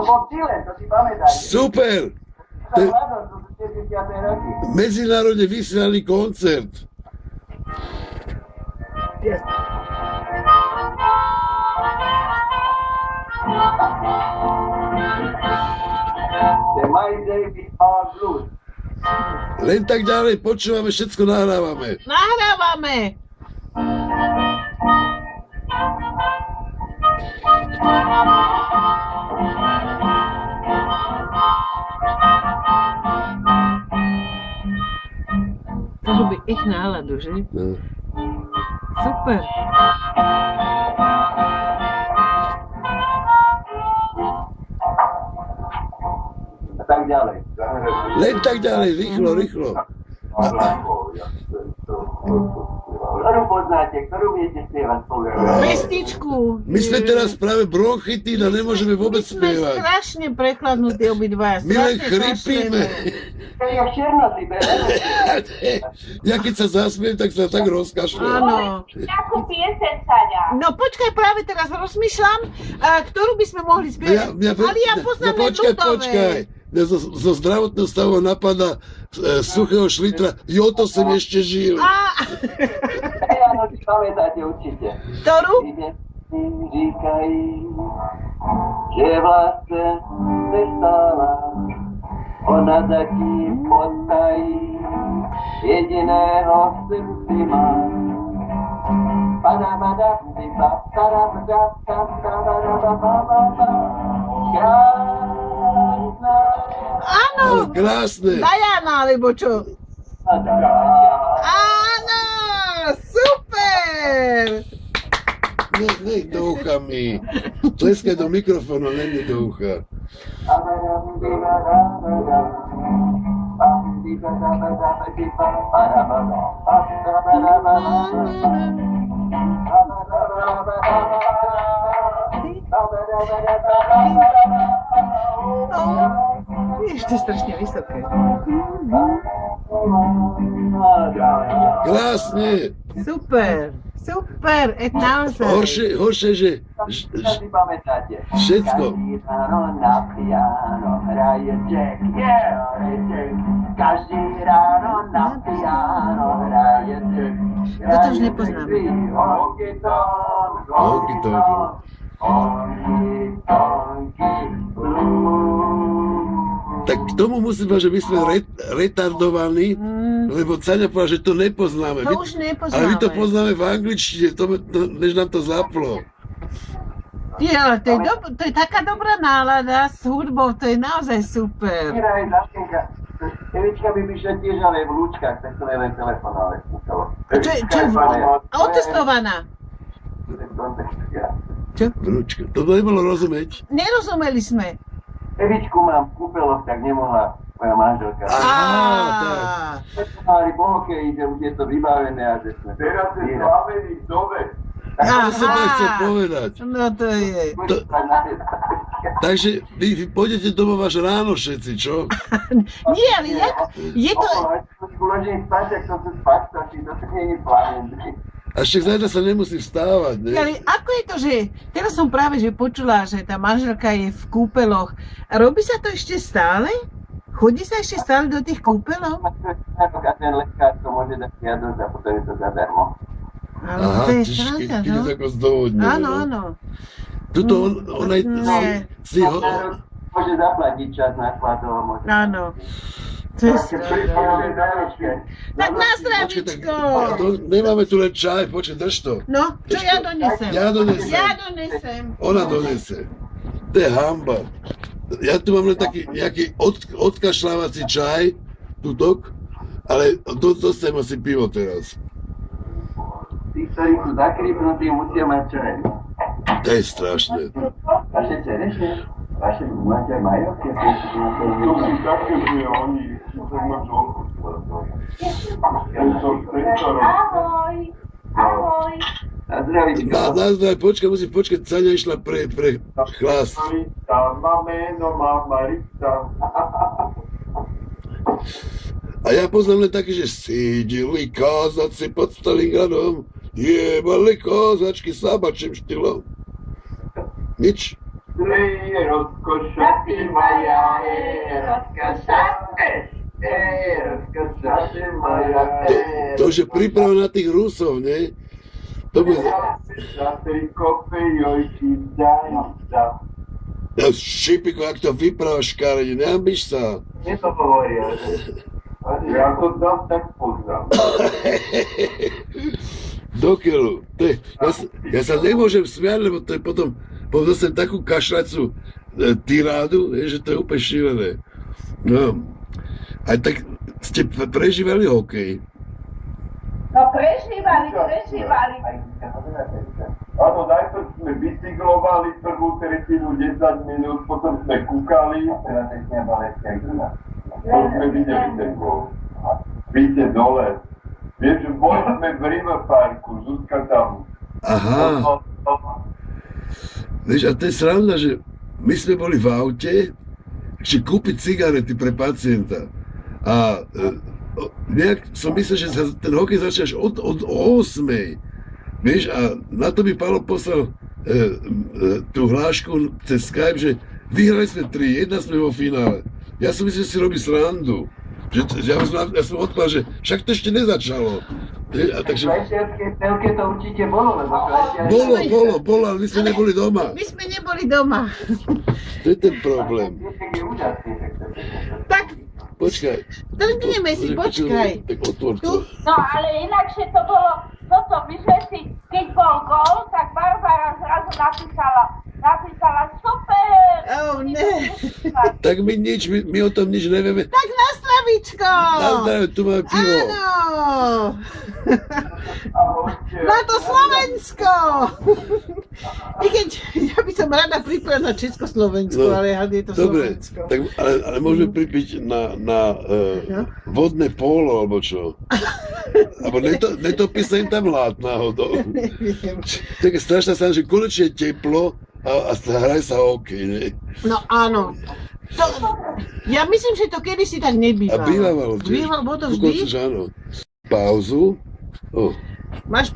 Bob Dylan, to si pamätáte. Super! To sú 70. roky. Medzinárodne vysielaný koncert. The My Baby All Blues. Len tak ďalej, počúvame, všetko nahrávame. Nahrávame. To robí ich náladu, že? No. Super. A tak ďalej. Len tak ďalej, rýchlo, rýchlo. Ktorú poznáte, ktorú viete spievať spolu? Pestičku. My sme teraz práve bronchitín a nemôžeme vôbec My sme spievať. strašne prechladnutí obidvaja. My len chrypíme. To je v Černosi, Ja keď sa zasmiem, tak sa tak rozkašľam. Áno. Takú pieseň sa dá. No počkaj, práve teraz rozmýšľam, ktorú by sme mohli spievať. Ale ja poznám len počkaj. Mňa zo zdravotného stavu napadá suchého šlitra. Jo, to som ešte žil. Áno, si pamätáte určite. Ktorú? Říkaj, že vlastne nestála, ona taký podtají, jediného v srdci má. Áno, Krásne. Diana, alebo čo? Áno, super! Nech do ucha mi. Tleskaj do mikrofónu, len mi do ucha. Vieš, to je strašne vysoké. Krásne. Super, super, naozaj. Horšie, že Si pamätáte? všetko. Každý ráno na piano hraje Jack, hraje Jack. Každý ráno na piano hraje Jack. Toto už nepoznáme. Honky tonk, Honky tonk. honky tonky blues. Tak k tomu musím povedať, že my sme retardovaní, lebo Caňa povedala, že to nepoznáme. To už nepoznáme. Ale my to poznáme v angličtine, než nám to zaplo. Ja, to je taká dobrá nálada s hudbou, to je naozaj super. Hraje Daškenka. Evička by vyšla tiež, ale v lúčkach, tak to je len telefonále. Otestovaná. Čo? Vnúčka, to nebolo rozumieť. Nerozumeli sme. Evičku mám v kúpeloch, tak nemohla moja manželka. Á, Mali po hokeji, že už je to vybavené a že sme... Teraz je zbavený v dome. to som aj chcel povedať. No to je. Takže vy pôjdete domov až ráno všetci, čo? Nie, ale je to... Uložím spať, tak som sa spať, to sa nie je plán. A však zajtra sa nemusí vstávať, ne? Ale ako je to, že teraz som práve že počula, že tá manželka je v kúpeloch. A robí sa to ešte stále? Chodí sa ešte stále do tých kúpelov? A ten lekár to môže dať žiadosť a potom je to zadarmo. Ale Aha, to je čiže sranda, keď no? je to ako zdôvodnené. Áno, áno. Tuto on aj si ho... Môže zaplatiť čas nákladov. môže- Áno. To je sranda. Tak na Počkej, tak, zdravíčko. nemáme tu len čaj, počkej, drž to. No, čo ja donesem? Ja donesem. Ja donesem. Ona donese. To je hamba. Ja tu mám len taký nejaký odkašľávací čaj, tutok, ale dostajem asi pivo teraz. Tí, ktorí sú zakrypnutí, musia mať čaj. To je strašné. Vaše čerešne? Vaše máte aj majovky? To si také, že oni sú manželku. Ahoj. Ahoj. Na zdravíčko. Na zdraví, musím počkať, Caňa išla pre chlast. Marita, meno má Marita. A ja poznám len také, že sídili kázaci pod Stalingradom, jebali kázačky sábačím štýlom. Nič. Rozkoša ty moja, rozkoša, rozkoša ty moja. To už je príprava na tých Rusov, nie? To bude... Za tej kope, jojky, daj. Ja, Šipiko, ak to vyprávaš škaredne, neambíš sa. Nie to hovoria. Ja to dám tak poznám. Dokeľu. Ja sa nemôžem smiať, lebo to je potom dostanem takú kašľacú tirádu, že to je úplne šílené. No. Aj tak ste prežívali hokej. No prežívali. Áno, najprv sme bicyklovali prvú tretinu 10 minút, potom sme kúkali. To sme videli ten gól. Víte dole. Vieš, boli sme v River Parku, Zuzka tam. Aha. Vieš, a to je sranda, že my sme boli v aute, ešte kúpiť cigarety pre pacienta. A nejak som myslel, že sa ten hokej začne až od 8. Vieš, a na to by Paolo poslal tú hlášku cez Skype, že vyhrali sme 3-1, sme vo finále. Ja som myslel, že si robí srandu. Ja som odpovedal, že však to ešte nezačalo. A takže... Švajčiarske telke to určite bolo, lebo švajčiarske... Bolo, ale my sme neboli doma. My sme neboli doma. To je ten problém. je úžasný. Tak, Počkaj. trhneme si, počkaj. Tak otvor Tu? to. No ale inakšie to bolo, toto, my sme si, keď bol gól, tak Barbara zrazu napísala super! Oh, ne. Tak my nič, my o tom nič nevieme. Tak na slavičko! Nazdravím, tu máme pivo. Áno! Na to Slovensko! I keď ja by som rada pripojila na Československo, No, ale je to dobre, Slovensko. tak, ale môžeme pripiť na vodné pólo, alebo čo? Alebo netopí sa im tam lát náhodou. Neviem. Tak je strašná strana, že konečne je teplo a hraje sa hokej, ne? No áno. To, ja myslím, že to kedysi tak nebývalo. A bývalo tiež. Bývalo, bolo to Dokonca, vždy? že áno. Pauzu. Máš